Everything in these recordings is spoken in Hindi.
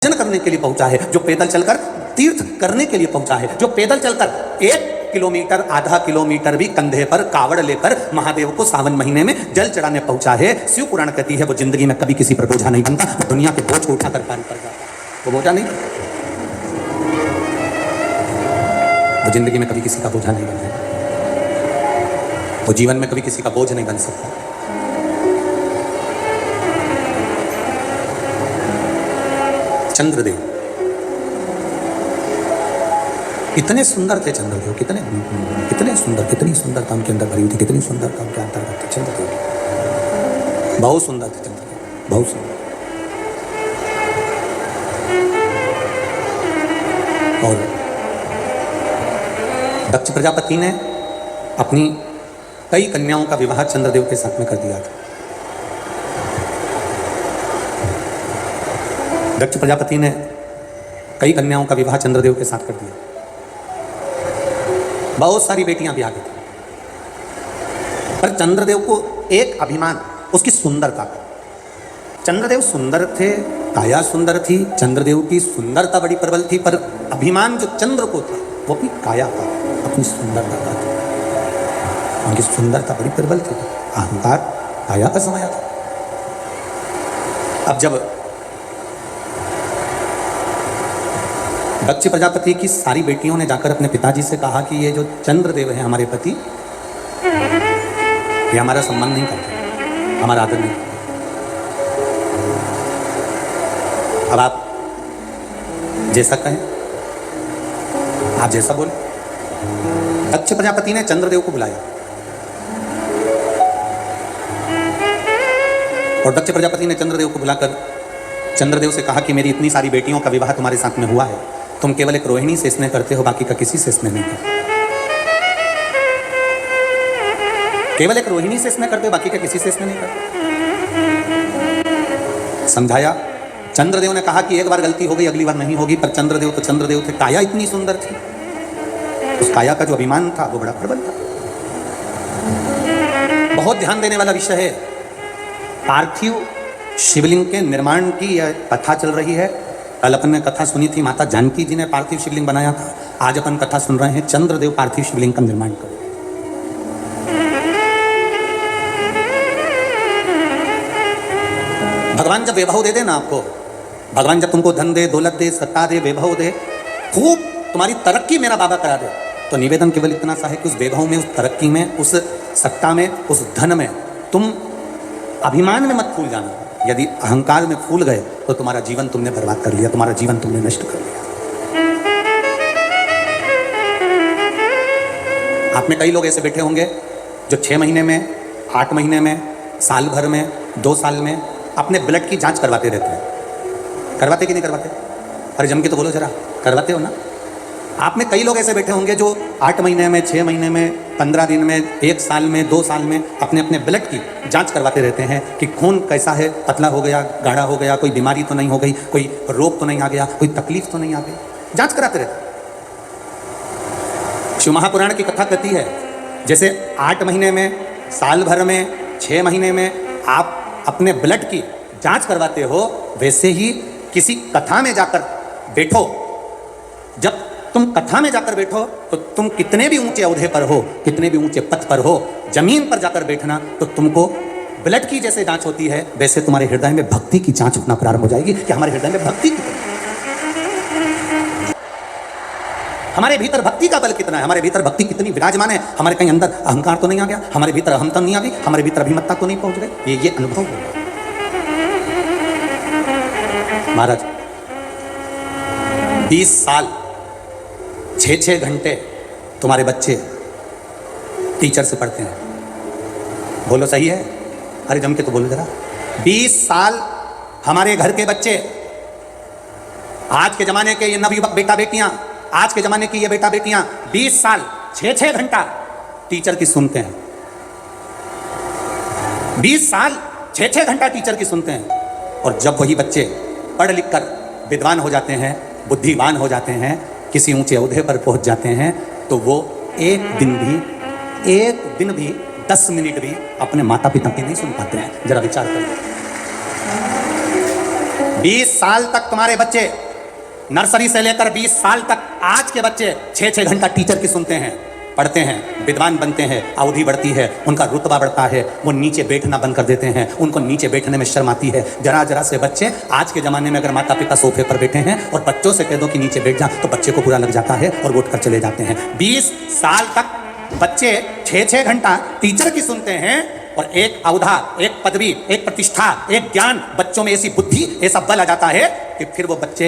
भजन करने के लिए पहुंचा है, जो पैदल चलकर तीर्थ करने के लिए पहुंचा है, जो पैदल चलकर 1 किलोमीटर आधा किलोमीटर भी कंधे पर कावड़ लेकर महादेव को सावन महीने में जल चढ़ाने पहुंचा है। शिव पुराण कहती है वो जिंदगी में कभी किसी पर बोझा नहीं बनता, वो दुनिया के बोझ को उठाकर पार कर जाता, वो बोझा नहीं, वो जिंदगी में कभी किसी का बोझा नहीं बनेगा, वो जीवन में कभी किसी का बोझ नहीं बन सकता। चंद्रदेव इतने सुंदर थे, चंद्रदेव कितने सुंदर, कितनी सुंदरता उनके अंदर भरी हुई थी, कितनी सुंदरता उनके अंतर्गत थी। चंद्रदेव बहुत सुंदर थे, चंद्रदेव बहुत सुंदर। और दक्ष प्रजापति ने अपनी कई कन्याओं का विवाह चंद्रदेव के साथ में कर दिया था। दक्ष प्रजापति ने कई कन्याओं का विवाह चंद्रदेव के साथ कर दिया, बहुत सारी बेटियां भी आ गई थी, पर चंद्रदेव को एक अभिमान उसकी सुंदरता का। चंद्रदेव सुंदर थे, काया सुंदर थी, चंद्रदेव की सुंदरता बड़ी प्रबल थी, पर अभिमान जो चंद्र को था वो अपनी काया का, अपनी सुंदरता का था। उनकी सुंदरता बड़ी प्रबल थी, अहंकार काया का समाया था। अब जब दक्ष प्रजापति की सारी बेटियों ने जाकर अपने पिताजी से कहा कि ये जो चंद्रदेव है हमारे पति, ये हमारा सम्मान नहीं करते, हमारा आदर नहीं करते। अब आप जैसा कहें, आप जैसा बोले। दक्ष प्रजापति ने चंद्रदेव को बुलाया और दक्ष प्रजापति ने चंद्रदेव को बुलाकर चंद्रदेव से कहा कि मेरी इतनी सारी बेटियों का विवाह तुम्हारे साथ में हुआ है, तुम केवल एक रोहिणी से स्नेह करते हो, बाकी का किसी से स्नेह नहीं करते। केवल एक रोहिणी से स्नेह करते हो, बाकी का किसी से स्नेह नहीं करते। समझाया। चंद्रदेव ने कहा कि एक बार गलती हो गई, अगली बार नहीं होगी, पर चंद्रदेव तो चंद्रदेव थे, काया इतनी सुंदर थी, उस काया का जो अभिमान था वो बड़ा प्रबल था। बहुत ध्यान देने वाला विषय है। पार्थिव शिवलिंग के निर्माण की यह कथा चल रही है। कल अपन ने कथा सुनी थी, माता जानकी जी ने पार्थिव शिवलिंग बनाया था। आज अपन कथा सुन रहे हैं चंद्रदेव पार्थिव शिवलिंग का निर्माण कर। भगवान जब वैभव दे दे ना आपको, भगवान जब तुमको धन दे, दौलत दे, सत्ता दे, वैभव दे, खूब तुम्हारी तरक्की मेरा बाबा करा दे, तो निवेदन केवल इतना सा है कि उस वैभव में, उस तरक्की में, उस सत्ता में, उस धन में तुम अभिमान में मत फूल जाना। यदि अहंकार में फूल गए तो तुम्हारा जीवन तुमने बर्बाद कर लिया, तुम्हारा जीवन तुमने नष्ट कर लिया। आप में कई लोग ऐसे बैठे होंगे जो 6 महीने में, 8 महीने में, साल भर में, 2 साल में अपने ब्लड की जांच करवाते रहते हैं। करवाते कि नहीं करवाते? अरे जम के तो बोलो जरा, करवाते हो ना? आप में कई लोग ऐसे बैठे होंगे जो 8 महीने में, 6 महीने में, 15 दिन में, 1 साल में, 2 साल में अपने अपने ब्लड की जांच करवाते रहते हैं कि खून कैसा है, पतला हो गया, गाढ़ा हो गया, कोई बीमारी तो नहीं हो गई, कोई रोग तो नहीं आ गया, कोई तकलीफ तो नहीं आ गई, जांच कराते रहते। शिव महापुराण की कथा कहती है जैसे 8 महीने में, साल भर में, 6 महीने में आप अपने ब्लड की जांच करवाते हो, वैसे ही किसी कथा में जाकर बैठो। जब तुम कथा में जाकर बैठो तो तुम कितने भी ऊंचे ओहदे पर हो, कितने भी ऊंचे पद पर हो, जमीन पर जाकर बैठना तो तुमको ब्लड की जैसे जांच होती है, वैसे तुम्हारे हृदय में भक्ति की जांच होना प्रारंभ हो जाएगी कि हमारे हृदय में भक्ति कितनी, हमारे भीतर भक्ति का बल कितना है, हमारे भीतर भक्ति कितनी विराजमान है, हमारे कहीं अंदर अहंकार तो नहीं आ गया, हमारे भीतर अहमता नहीं आ गई, हमारे भीतर अभिमत्ता तो नहीं पहुंच गई। ये अनुभव होगा। महाराज 20 साल 6-6 घंटे तुम्हारे बच्चे टीचर से पढ़ते हैं। बोलो सही है? अरे जम के तो बोलो जरा। 20 साल हमारे घर के बच्चे, आज के जमाने के ये नवयुवक बेटा बेटियां, आज के जमाने की ये बेटा बेटियां 20 साल 6-6 घंटा टीचर की सुनते हैं। 20 साल 6-6 घंटा टीचर की सुनते हैं। और जब वही बच्चे पढ़ लिख कर विद्वान हो जाते हैं, बुद्धिमान हो जाते हैं, किसी ऊंचे ओहदे पर पहुंच जाते हैं, तो वो एक दिन भी 10 मिनट भी अपने माता पिता की नहीं सुन पाते हैं। जरा विचार करिए। 20 साल तक तुम्हारे बच्चे, नर्सरी से लेकर 20 साल तक आज के बच्चे 6-6 घंटा टीचर की सुनते हैं, पढ़ते हैं, विद्वान बनते हैं, अवधि बढ़ती है, उनका रुतबा बढ़ता है, वो नीचे बैठना बंद कर देते हैं, उनको नीचे बैठने में शर्म आती है। जरा जरा से बच्चे आज के ज़माने में अगर माता पिता सोफे पर बैठे हैं और बच्चों से कह दो कि नीचे बैठ जा तो बच्चे को बुरा लग जाता है और वो उठकर चले जाते हैं। 20 साल तक बच्चे 6-6 घंटा टीचर की सुनते हैं और एक अवधा, एक पदवी, एक प्रतिष्ठा, एक ज्ञान, बच्चों में ऐसी बुद्धि, ऐसा बल आ जाता है कि फिर वो बच्चे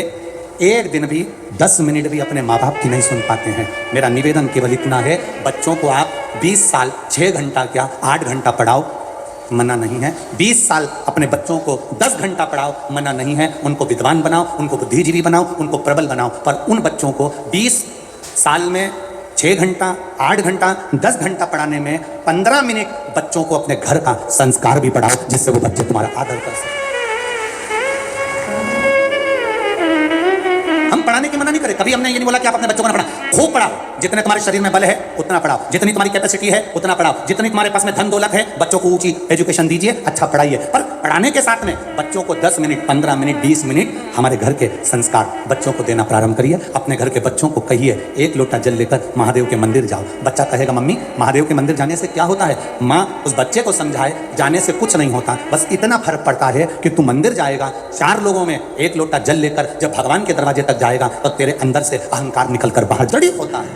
एक दिन भी 10 मिनट भी अपने माँ बाप की नहीं सुन पाते हैं। मेरा निवेदन केवल इतना है, बच्चों को आप 20 साल 6 घंटा क्या 8 घंटा पढ़ाओ, मना नहीं है। 20 साल अपने बच्चों को 10 घंटा पढ़ाओ, मना नहीं है। उनको विद्वान बनाओ, उनको बुद्धिजीवी बनाओ, उनको प्रबल बनाओ, पर उन बच्चों को 20 साल में 6 घंटा 8 घंटा 10 घंटा पढ़ाने में 15 मिनट बच्चों को अपने घर का संस्कार भी पढ़ाओ, जिससे वो बच्चे तुम्हारा आदर कर सकें। हम पढ़ाने की मना नहीं करें, कभी हमने ये नहीं बोला कि आप अपने बच्चों को ना पढ़ाओ, खूब पढ़ाओ, जितने तुम्हारे शरीर में बल है उतना पढ़ाओ, जितनी तुम्हारी कैपेसिटी है उतना पढ़ाओ, जितनी तुम्हारे पास में धन दौलत है, बच्चों को ऊंची एजुकेशन दीजिए, अच्छा पढ़ाइए। पर पढ़ाने के साथ में बच्चों को 10 मिनट 15 मिनट 20 मिनट हमारे घर के संस्कार बच्चों को देना प्रारंभ करिए। अपने घर के बच्चों को कहिए 1 लोटा जल लेकर महादेव के मंदिर जाओ। बच्चा कहेगा मम्मी महादेव के मंदिर जाने से क्या होता है? माँ उस बच्चे को समझाए जाने से कुछ नहीं होता, बस इतना फर्क पड़ता है कि तू मंदिर जाएगा, 4 लोगों में 1 लोटा जल लेकर जब भगवान के दरवाजे तक जाएगा तो तेरे अंदर से अहंकार निकलकर बाहर दृढ़ होता है,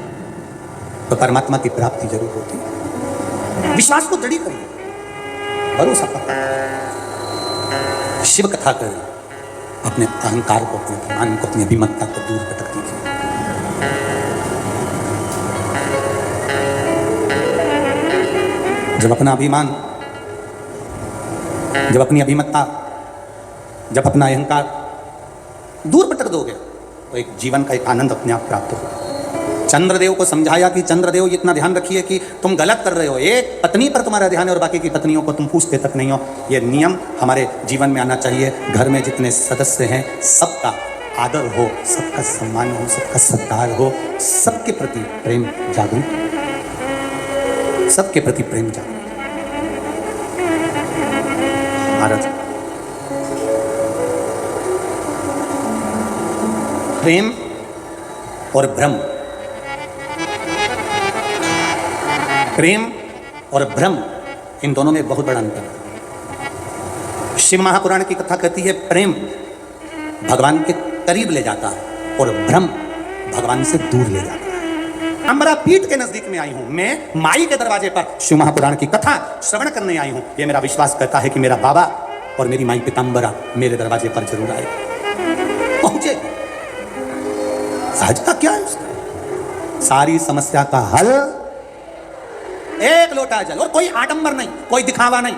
तो परमात्मा की प्राप्ति जरूर होती है। विश्वास को दृढ़ करिए, भरोसा करिए, शिव कथा करिए, अपने अहंकार को, अपने अभिमान को, अपनी अभिमतता को दूर भटक दीजिए। जब अपना अभिमान, जब अपनी अभिमतता, जब अपना अहंकार दूर भटक दोगे तो एक जीवन का एक आनंद अपने आप प्राप्त होगा। चंद्रदेव को समझाया कि चंद्रदेव इतना ध्यान रखिए कि तुम गलत कर रहे हो, एक पत्नी पर तुम्हारा ध्यान है और बाकी की पत्नियों को तुम पूछते तक नहीं हो। ये नियम हमारे जीवन में आना चाहिए। घर में जितने सदस्य हैं सबका आदर हो, सबका सम्मान हो, सबका सत्कार हो, सबके प्रति प्रेम जागृत, सबके प्रति प्रेम जागृत। भारत प्रेम और भ्रम, प्रेम और भ्रम, इन दोनों में बहुत बड़ा अंतर है। शिव महापुराण की कथा कहती है प्रेम भगवान के करीब ले जाता है और भ्रम भगवान से दूर ले जाता है। अम्बरा पीठ के नजदीक में आई हूं, मैं माई के दरवाजे पर शिव महापुराण की कथा श्रवण करने आई हूं। यह मेरा विश्वास करता है कि मेरा बाबा और मेरी माई पीताम्बरा मेरे दरवाजे पर जरूर आए, पहुंचे। सहज का क्या है उसका? सारी समस्या का हल 1 लोटा जल, और कोई आडंबर नहीं, कोई दिखावा नहीं,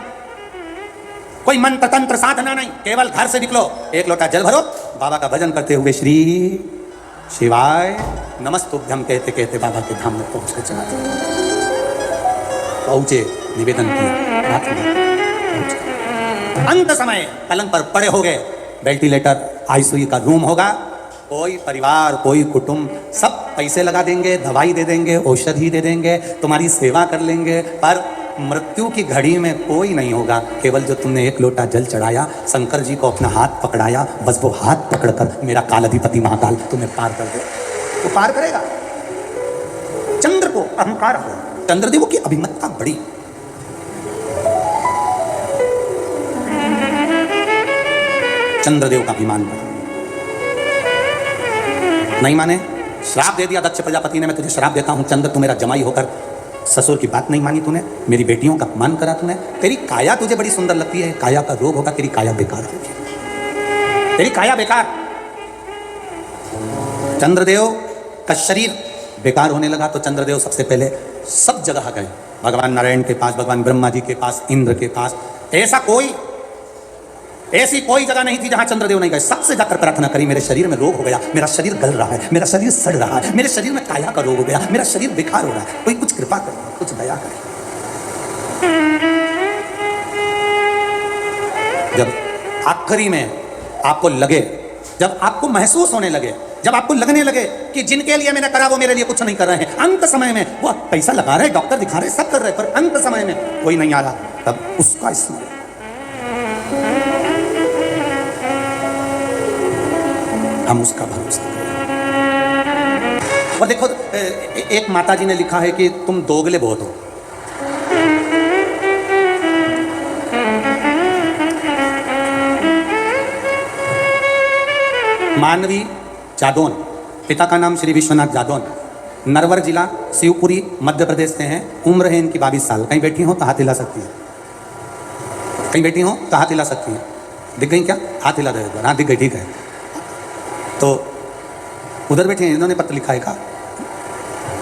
कोई मंत्र तंत्र साधना नहीं, केवल घर से निकलो 1 लोटा जल भरो, बाबा का भजन करते हुए श्री शिवाय नमस्तुभ्यम कहते कहते बाबा के धाम में पहुंच चला पहुंचे, निवेदन किया, अंत समय पलंग पर पड़े हो गए। वेंटिलेटर आईसीयू का रूम होगा, कोई परिवार कोई कुटुंब सब पैसे लगा देंगे, दवाई दे देंगे, औषधि दे देंगे, तुम्हारी सेवा कर लेंगे, पर मृत्यु की घड़ी में कोई नहीं होगा। केवल जो तुमने 1 लोटा जल चढ़ाया, शंकर जी को अपना हाथ पकड़ाया, बस वो हाथ पकड़कर मेरा कालाधिपति महाकाल तुम्हें पार कर दे, वो पार करेगा। चंद्र को अहंकार हो, चंद्रदेव की अभिमतता बड़ी, चंद्रदेव का अभिमान बड़ा। नहीं माने, श्राप दे दिया दक्ष प्रजापति ने, मैं तुझे श्राप देता हूं चंद्र, तू मेरा जमाई होकर ससुर की बात नहीं मानी तूने, मेरी बेटियों का अपमान करा तूने, तेरी काया तुझे बड़ी सुंदर लगती है, काया का रोग होगा, तेरी काया बेकार होगी, तेरी काया बेकार। चंद्रदेव का शरीर बेकार होने लगा तो चंद्रदेव सबसे पहले सब जगह गए, भगवान नारायण के पास, भगवान ब्रह्मा जी के पास, इंद्र के पास। ऐसी कोई जगह नहीं थी जहां चंद्रदेव नहीं गए। सबसे जाकर प्रार्थना करी, मेरे शरीर में रोग हो गया, मेरा शरीर गल रहा है, मेरा शरीर सड़ रहा है, मेरे शरीर में काया का रोग हो गया, मेरा शरीर बेकार हो रहा है, कोई कुछ कृपा करे, कुछ दया करे। जब आखिरी में आपको लगे, जब आपको महसूस होने लगे, जब आपको लगने लगे कि जिनके लिए मैंने करा वो मेरे लिए कुछ नहीं कर रहे हैं, अंत समय में वो पैसा लगा रहे, डॉक्टर दिखा रहे, सब कर रहे, पर अंत समय में कोई नहीं आ रहा, तब उसका स्मरण। हम उसका भरोसा करें। और देखो एक माता जी ने लिखा है कि तुम दोगले बहुत हो। मानवी जादौन, पिता का नाम श्री विश्वनाथ जादौन, नरवर जिला शिवपुरी मध्य प्रदेश से हैं। उम्र है इनकी 22 साल। कहीं बैठी हो तो हाथ हिला सकती है, कहीं बैठी हो तो हाथ हिला सकती है। दिख गई क्या? हाथ हिला दे। हाँ दिख गई, ठीक है। तो उधर बैठे हैं, इन्होंने पत्र लिखा है का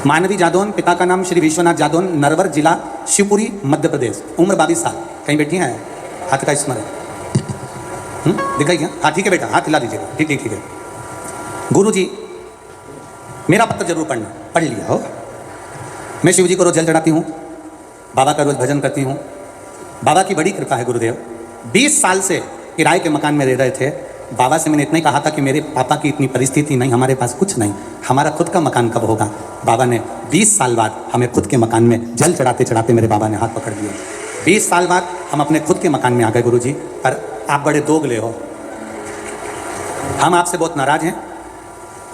मानवी जादौन, पिता का नाम श्री विश्वनाथ जादौन, नरवर जिला शिवपुरी मध्य प्रदेश, उम्र 22 साल। कहीं बैठी हैं? हाथ का स्मरण दिख गई क्या? हाँ ठीक है बेटा, हाथ हिला दीजिएगा। ठीक है ठीक है। गुरु जी मेरा पत्र जरूर पढ़ना। पढ़ लिया हो। मैं शिव जी को रोज जल चढ़ाती हूँ, बाबा का रोज भजन करती हूँ। बाबा की बड़ी कृपा है गुरुदेव। 20 साल से किराए के मकान में रह रहे थे। बाबा से मैंने इतना ही कहा था कि मेरे पापा की इतनी परिस्थिति नहीं, हमारे पास कुछ नहीं, हमारा खुद का मकान कब होगा। बाबा ने 20 साल बाद हमें खुद के मकान में जल चढ़ाते चढ़ाते मेरे बाबा ने हाथ पकड़ लिया। 20 साल बाद हम अपने खुद के मकान में आ गए गुरु जी। पर आप बड़े दोगले हो, हम आपसे बहुत नाराज हैं।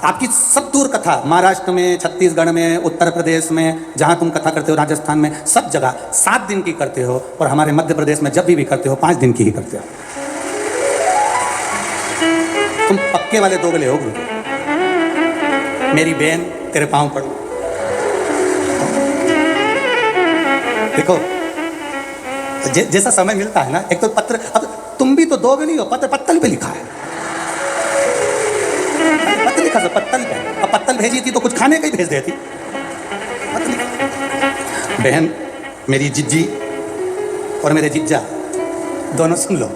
आपकी सब दूर कथा महाराष्ट्र में, छत्तीसगढ़ में, उत्तर प्रदेश में, जहाँ तुम कथा करते हो, राजस्थान में, सब जगह 7 दिन की करते हो। और हमारे मध्य प्रदेश में जब भी करते हो 5 दिन की ही करते हो। तुम पक्के वाले दोगले हो गुरु। मेरी बहन तेरे पांव पड़ो। देखो जैसा समय मिलता है ना, एक तो पत्र, अब तुम भी तो दोगली हो, पत्र पत्तल पे लिखा है, पत्र लिखा था पत्तल पे। अब पत्तल भेजी थी तो कुछ खाने का ही भेज देती। बहन मेरी जिज्जी और मेरे जिज्जा दोनों सुन लो।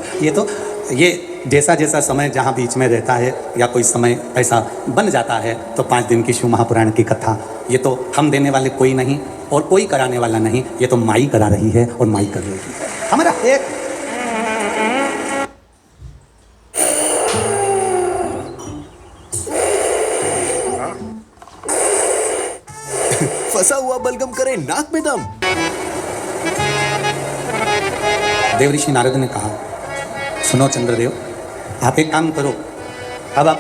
ये जैसा जैसा समय जहाँ बीच में रहता है या कोई समय ऐसा बन जाता है तो 5 दिन की शिव महापुराण की कथा, ये तो हम देने वाले कोई नहीं और कोई कराने वाला नहीं, ये तो माई करा रही है और माई कर रही है। हमारा एक फंसा हुआ बलगम करे नाक में दम। देव ऋषि नारद ने कहा, सुनो चंद्रदेव, आप एक काम करो, अब आप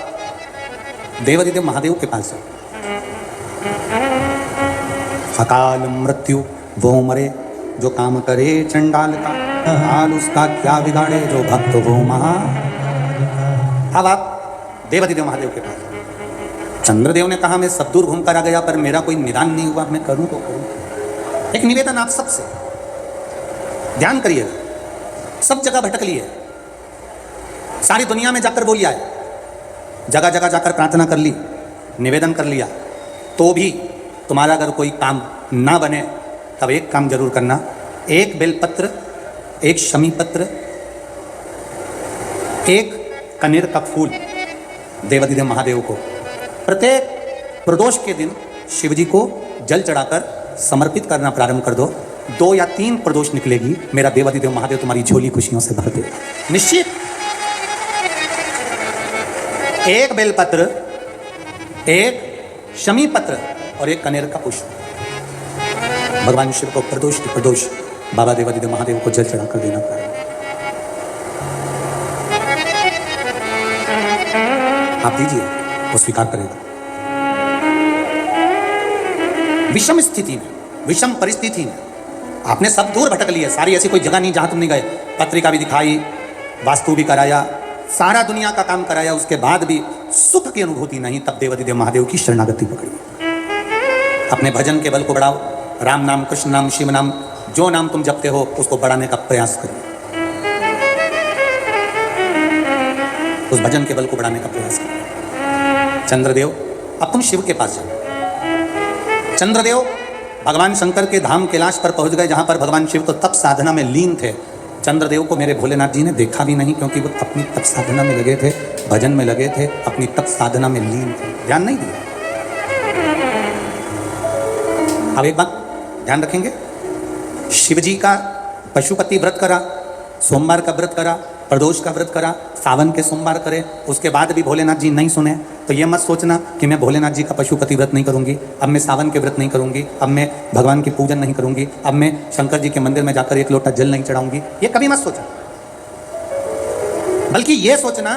देवादिदेव महादेव के पास जाओ। अकाल मृत्यु वो मरे जो काम करे चंडाल का, हाल उसका क्या बिगाड़े जो भक्त हो महा। अब आप देवादिदेव महादेव के पास जाओ। चंद्रदेव ने कहा, मैं सब दूर घूम कर आ गया पर मेरा कोई निदान नहीं हुआ, मैं करूं तो करूं। एक निवेदन आप सबसे, ध्यान करिएगा, सब जगह भटक लिए, सारी दुनिया में जाकर बोलिया है, जगह जगह जाकर प्रार्थना कर ली, निवेदन कर लिया, तो भी तुम्हारा अगर कोई काम ना बने तब एक काम जरूर करना, एक बेलपत्र, एक शमी पत्र, एक कनेर का फूल देवादिदेव महादेव को प्रत्येक प्रदोष के दिन शिव जी को जल चढ़ाकर समर्पित करना प्रारंभ कर दो। 2 या 3 प्रदोष निकलेगी, मेरा देवादिदेव महादेव तुम्हारी झोली खुशियों से भर देगा निश्चित। एक बेलपत्र, एक शमी पत्र और एक कनेर का पुष्प भगवान शिव को प्रदोष की प्रदोष बाबा देवादिदेव महादेव को जल चढ़ाकर देना प्रारंभ। आप दीजिए, वो स्वीकार करेगा। विषम स्थिति में, विषम परिस्थिति में आपने सब दूर भटक लिया, सारी ऐसी कोई जगह नहीं जहां तुम नहीं गए। पत्रिका भी दिखाई, वास्तु भी कराया, सारा दुनिया का काम कराया, उसके बाद भी सुख की अनुभूति नहीं, तब देवादिदेव महादेव की शरणागति पकड़ी। अपने भजन के बल को बढ़ाओ, राम नाम, कृष्ण नाम, शिव नाम, जो नाम तुम जपते हो उसको बढ़ाने का प्रयास करो, उस भजन के बल को बढ़ाने का प्रयास करो। चंद्रदेव, अब तुम शिव के पास जाओ। चंद्रदेव भगवान शंकर के धाम कैलाश पर पहुंच गए, जहां पर भगवान शिव तो तप साधना में लीन थे। चंद्रदेव को मेरे भोलेनाथ जी ने देखा भी नहीं, क्योंकि वो अपनी तप साधना में लगे थे, भजन में लगे थे, अपनी तप साधना में लीन थे, ध्यान नहीं दिया। अब एक बात ध्यान रखेंगे, शिव जी का पशुपति व्रत करा, सोमवार का व्रत करा, प्रदोष का व्रत करा, सावन के सोमवार करे, उसके बाद भी भोलेनाथ जी नहीं सुने, तो ये मत सोचना कि मैं भोलेनाथ जी का पशुपति व्रत नहीं करूंगी, अब मैं सावन के व्रत नहीं करूंगी, अब मैं भगवान की पूजन नहीं करूंगी, अब मैं शंकर जी के मंदिर में जाकर 1 लोटा जल नहीं चढ़ाऊंगी। ये कभी मत सोचना, बल्कि ये सोचना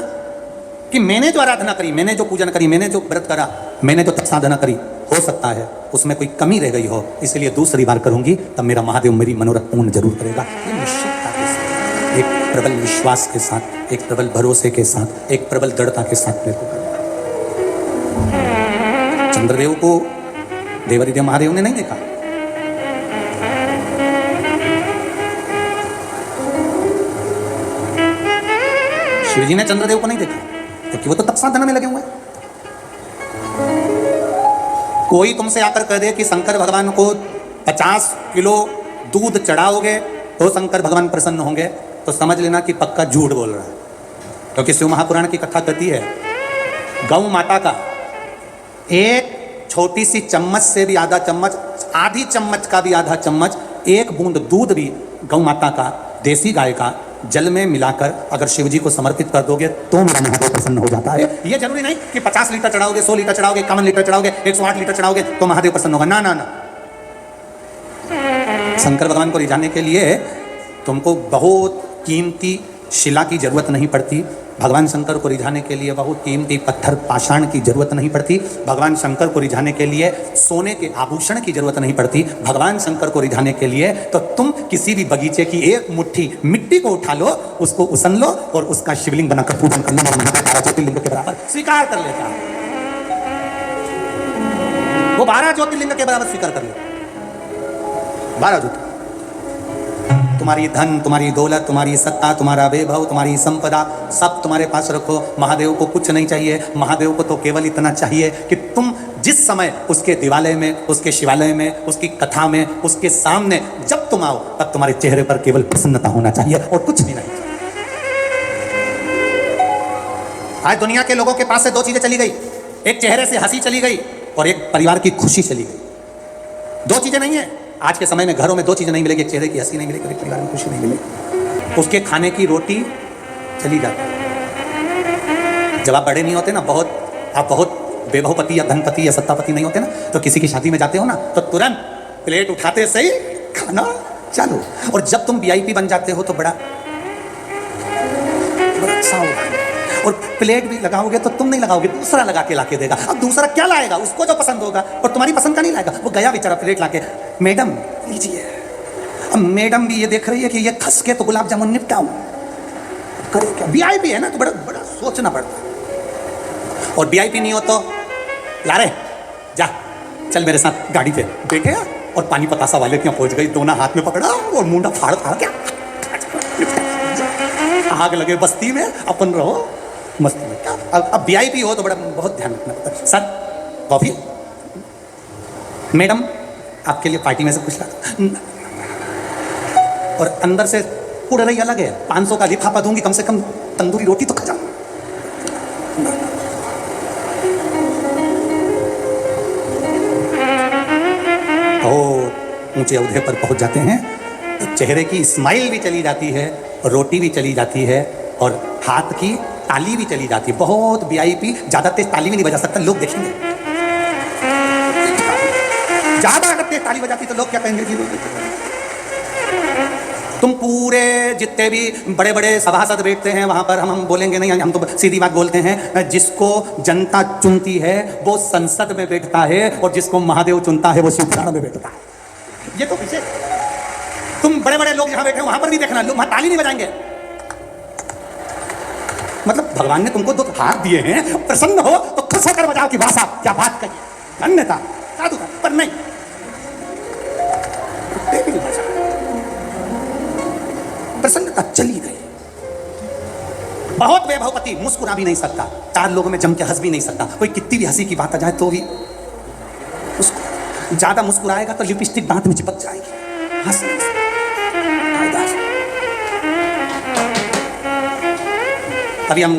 कि मैंने जो आराधना करी, मैंने जो पूजन करी, मैंने जो व्रत करा, मैंने जो साधना करी, हो सकता है उसमें कोई कमी रह गई हो, इसलिए दूसरी बार करूंगी, तब मेरा महादेव मेरी मनोरथ पूर्ण जरूर करेगा। ये निश्चितता के साथ, एक प्रबल विश्वास के साथ, एक प्रबल भरोसे के साथ, एक प्रबल दृढ़ता के साथ मेरे को करना। चंद्रदेव को देवादिदेव महादेव ने नहीं देखा, शिवजी ने चंद्रदेव को नहीं देखा, क्योंकि वो तो तप साधना में लगे हुए हैं। कोई तुमसे आकर कह दे कि शंकर भगवान को 50 किलो दूध चढ़ाओगे तो शंकर भगवान प्रसन्न होंगे, तो समझ लेना कि पक्का झूठ बोल रहा है। क्योंकि शिव महापुराण की कथा कहती है, गौ माता का एक छोटी सी चम्मच से भी आधा चम्मच, आधी चम्मच का भी आधा चम्मच, एक बूंद दूध भी गौ माता का, देसी गाय का जल में मिलाकर अगर शिव जी को समर्पित कर दोगे तो मेरा महादेव प्रसन्न हो जाता है। ये जरूरी नहीं कि 50 लीटर चढ़ाओगे, 100 लीटर चढ़ाओगे, 51 लीटर चढ़ाओगे, 108 लीटर चढ़ाओगे तो महादेव प्रसन्न होगा। ना ना ना, शंकर भगवान को रिझाने के लिए तुमको बहुत कीमती शिला की जरूरत नहीं पड़ती, भगवान शंकर को रिझाने के लिए बहुत कीमती पत्थर पाषाण की जरूरत नहीं पड़ती, भगवान शंकर को रिझाने के लिए सोने के आभूषण की जरूरत नहीं पड़ती। भगवान शंकर को रिझाने के लिए तो तुम किसी भी बगीचे की एक मुट्ठी मिट्टी को उठा लो, उसको उसन लो और उसका शिवलिंग बनाकर पूजन कर लो, महादेव ज्योतिर्लिंग के बराबर स्वीकार कर लेता है। वो 12 ज्योतिर्लिंग के बराबर स्वीकार कर लेता, 12 ज्योतिर्लिंग। तुम्हारी धन, तुम्हारी दौलत, तुम्हारी सत्ता, तुम्हारा वैभव, तुम्हारी संपदा, सब तुम्हारे पास रखो, महादेव को कुछ नहीं चाहिए। महादेव को तो केवल इतना चाहिए कि तुम जिस समय उसके दिवालय में, उसके शिवालय में, उसकी कथा में, उसके सामने जब तुम आओ, तब तुम्हारे चेहरे पर केवल प्रसन्नता होना चाहिए और कुछ भी नहीं। आज दुनिया के लोगों के पास से 2 चीजें चली गई, एक चेहरे से हंसी चली गई और एक परिवार की खुशी चली गई। 2 चीजें नहीं है आज के समय में, घरों में 2 चीजें नहीं मिलेगी, एक चेहरे की हंसी नहीं मिलेगी, एक परिवार में खुशी नहीं मिलेगी, उसके खाने की रोटी चली जाती है। जब आप बड़े नहीं होते ना, आप बहुत वैभवपति या धनपति या सत्तापति नहीं होते ना, तो किसी की शादी में जाते हो ना, तो तुरंत प्लेट उठाते से ही खाना चालू। और जब तुम VIP बन जाते हो तो बड़ा अच्छा होगा। और प्लेट भी लगाओगे तो तुम नहीं लगाओगे, दूसरा लगा के लाके देगा। अब दूसरा क्या लाएगा, उसको जो पसंद होगा, और तुम्हारी पसंद का नहीं लाएगा। वो गया बेचारा प्लेट लाके, मैडम लीजिए। अब मैडम भी ये देख रही है कि ये खस के तो गुलाब जामुन निपटाऊं, करे क्या। VIP है ना, तो बड़ा बड़ा सोचना पड़ता है। और VIP नहीं हो तो ला रे जा, चल मेरे साथ गाड़ी पे बैठे और पानी पतासा वाले के यहाँ पहुंच गई, दोनों हाथ में पकड़ा और मुंडा फाड़ क्या, आग लगे बस्ती में, अपन रहो मस्ती में। अब VIP हो तो बड़ा बहुत ध्यान रखना पड़ता है। सर कॉफी, मैडम आपके लिए पार्टी में से कुछ ला, और अंदर से उड़ रही अलग है, 500 का लिफाफा दूंगी, कम से कम तंदूरी रोटी तो खा जाऊं। ऊंचे ओहदे पर पहुंच जाते हैं तो चेहरे की स्माइल भी चली जाती है, रोटी भी चली जाती है, और हाथ की ताली भी चली जाती है। बहुत VIP ज्यादा तेज ताली भी नहीं बजा सकता, लोग देखेंगे। ज्यादा अगर तेज ताली बजाती तो लोग क्या कहेंगे, तुम पूरे जितने भी बड़े बड़े सभासद बैठते हैं वहां पर, हम बोलेंगे नहीं, हम तो सीधी बात बोलते हैं, जिसको जनता चुनती है वो संसद में बैठता है, और जिसको महादेव चुनता है वो शिवपुराण में बैठता है। ये तो विषय, तुम बड़े बड़े लोग जहां बैठे वहां पर नहीं देखना, लोग वहां ताली नहीं बजाएंगे। मतलब भगवान ने तुमको 2 हाथ दिए हैं, प्रसन्न हो तो खुश होकर बजाओ कि वाह साहब क्या बात कही, धन्यता, साधुता, पर नहीं प्रसन्नता चली गई। बहुत वैभवपति मुस्कुरा भी नहीं सकता, 4 लोगों में जम के हंस भी नहीं सकता, कोई कितनी भी हंसी की बात आ जाए तो भी उसको ज्यादा मुस्कुराएगा तो लिपस्टिक दांत में चिपक जाएगी, हंस नहीं सकता। अभी हम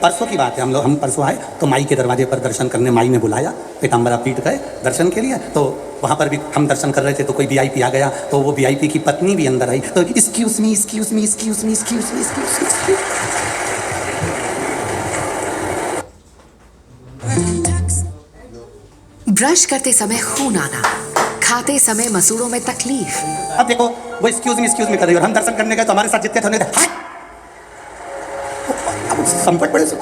परसों की बात है, हम परसों आए तो माई के दरवाजे पर दर्शन करने माई ने बुलाया, पीताम्बरा पीठ गए दर्शन के लिए, तो वहाँ पर भी हम दर्शन कर रहे थे तो कोई VIP आ गया, तो वो VIP की पत्नी भी अंदर आई, तो excuse me excuse me excuse me excuse me excuse me. Brush करते समय खून आना, खाते समय मसूड़ों में तकलीफ। अब देखो वो एक्सक्यूज मी कर रही है और हम दर्शन करने गए तो हमारे साथ जितने थे संकट पड़े से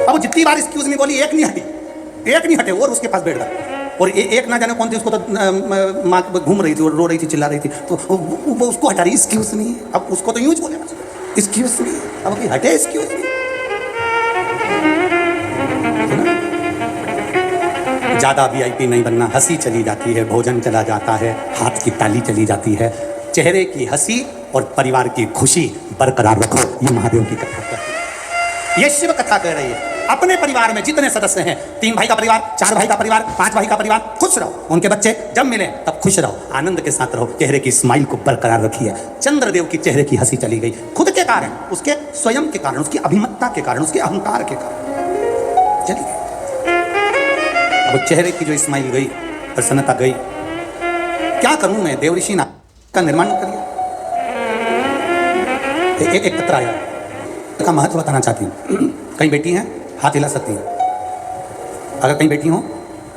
अब जितनी बार एक्सक्यूज मी बोली एक नहीं हटी, एक नहीं हटे और उसके पास बैठ गया। और एक ना जाने कौन थी, उसको तो माँ घूम रही थी और रो रही थी, चिल्ला रही थी, तो वो उसको हटा रही एक्सक्यूज मी। अब उसको तो यूं ही बोलेगा एक्सक्यूज मी, अब अभी हटे एक्सक्यूज मी। ज्यादा वीआईपी नहीं बनना, हंसी चली जाती है, भोजन चला जाता है, हाथ की ताली चली जाती है, चेहरे की हंसी और परिवार की खुशी बरकरार रखो। ये महादेव की कथा कहती है, ये शिव कथा कह रही है। अपने परिवार में जितने सदस्य हैं, 3 भाई का परिवार, 4 भाई का परिवार, 5 भाई का परिवार, खुश रहो। उनके बच्चे जब मिले तब खुश रहो, आनंद के साथ रहो, चेहरे की स्माइल को बरकरार रखिए। चंद्रदेव की चेहरे की हंसी चली गई, खुद के कारण, उसके स्वयं के कारण, उसकी अभिमतता के कारण, उसके अहंकार के कारण चली गई। अब चेहरे की जो स्माइल गई, प्रसन्नता गई, क्या करूं मैं? देव ऋषि का निर्माण कर लिया। एक पत्र आया, का महत्व बताना चाहती हूँ। कहीं बेटी हैं, हाथ हिला सकती हैं। अगर कहीं बैठी हो,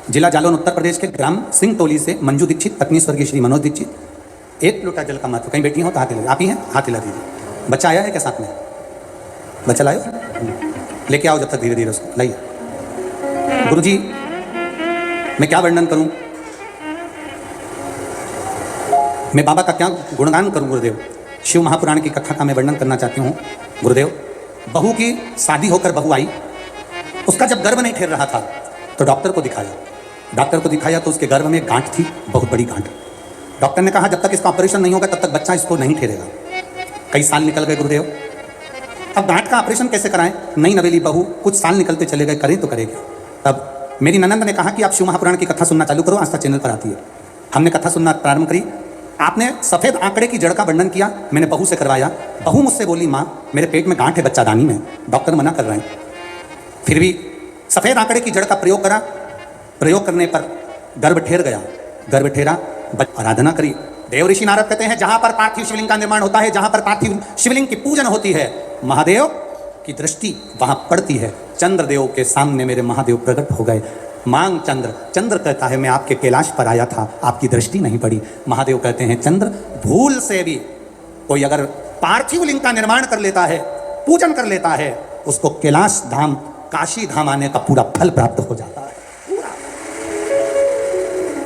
जिला जालौन उत्तर प्रदेश के ग्राम सिंह टोली से मंजू दीक्षित, पत्नी स्वर्गीय श्री मनोज दीक्षित। 1 लोटा जल का महत्व, कहीं बैठी हो तो हाथ हिला। आप ही हैं, हाथ हिला दीजिए। बच्चा आया है क्या साथ में? बच्चा लाओ, लेके आओ जब तक, धीरे धीरे उसको लाइए। गुरुजी, मैं क्या वर्णन करूं, मैं बाबा का क्या गुणगान करूं? गुरुदेव, शिव महापुराण की कथा का मैं वर्णन करना चाहती हूं। गुरुदेव, बहू की शादी होकर बहू आई, उसका जब गर्भ नहीं ठहर रहा था तो डॉक्टर को दिखाया तो उसके गर्भ में एक गांठ थी, बहुत बड़ी गांठ। डॉक्टर ने कहा जब तक इसका ऑपरेशन नहीं होगा तब तक बच्चा इसको नहीं ठहरेगा। कई साल निकल गए गुरुदेव, अब गांठ का ऑपरेशन कैसे कराएं? नई नवेली बहू, कुछ साल निकलते चले गए, करें तो करेंगे। तब मेरी ननंद ने कहा कि आप शिव महापुराण की कथा सुनना चालू करो, आस्था चैनल पर आती है। हमने कथा सुनना प्रारंभ करी। आपने सफ़ेद आंकड़े की जड़ का वर्णन किया, मैंने बहू से करवाया। बहू मुझसे बोली, माँ मेरे पेट में गांठ है बच्चादानी में, डॉक्टर मना कर रहे हैं। फिर भी सफ़ेद आंकड़े की जड़ का प्रयोग करा, प्रयोग करने पर गर्भ ठहर गया। गर्भ ठहरा, आराधना करी। देव ऋषि नारद कहते हैं जहां पर पार्थिव शिवलिंग का निर्माण होता है, जहां पर पार्थिव शिवलिंग की पूजन होती है, महादेव की दृष्टि वहां पड़ती है। चंद्रदेव के सामने मेरे महादेव प्रकट हो गए। मांग चंद्र, चंद्र कहता है मैं आपके कैलाश पर आया था, आपकी दृष्टि नहीं पड़ी। महादेव कहते हैं चंद्र, भूल से भी कोई अगर पार्थिव लिंग का निर्माण कर लेता है, पूजन कर लेता है, उसको कैलाश धाम, काशी धाम आने का पूरा फल प्राप्त हो जाता है। पूरा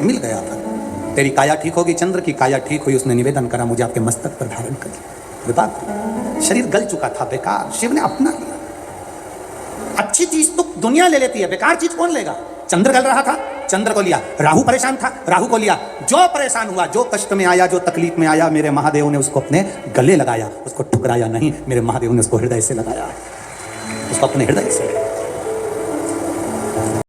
मिल गया फल। तेरी काया ठीक होगी, चंद्र की काया ठीक हुई। उसने निवेदन करा, मुझे आपके मस्तक पर धारण कर लिया। शरीर गल चुका था, बेकार, शिव ने अपना लिया। अच्छी चीज तो दुनिया ले लेती है, बेकार चीज कौन लेगा? चंद्र गल रहा था, चंद्र को लिया। राहु परेशान था, राहु को लिया। जो परेशान हुआ, जो कष्ट में आया, जो तकलीफ में आया, मेरे महादेव ने उसको अपने गले लगाया, उसको ठुकराया नहीं। मेरे महादेव ने उसको हृदय से लगाया, उसको अपने हृदय से।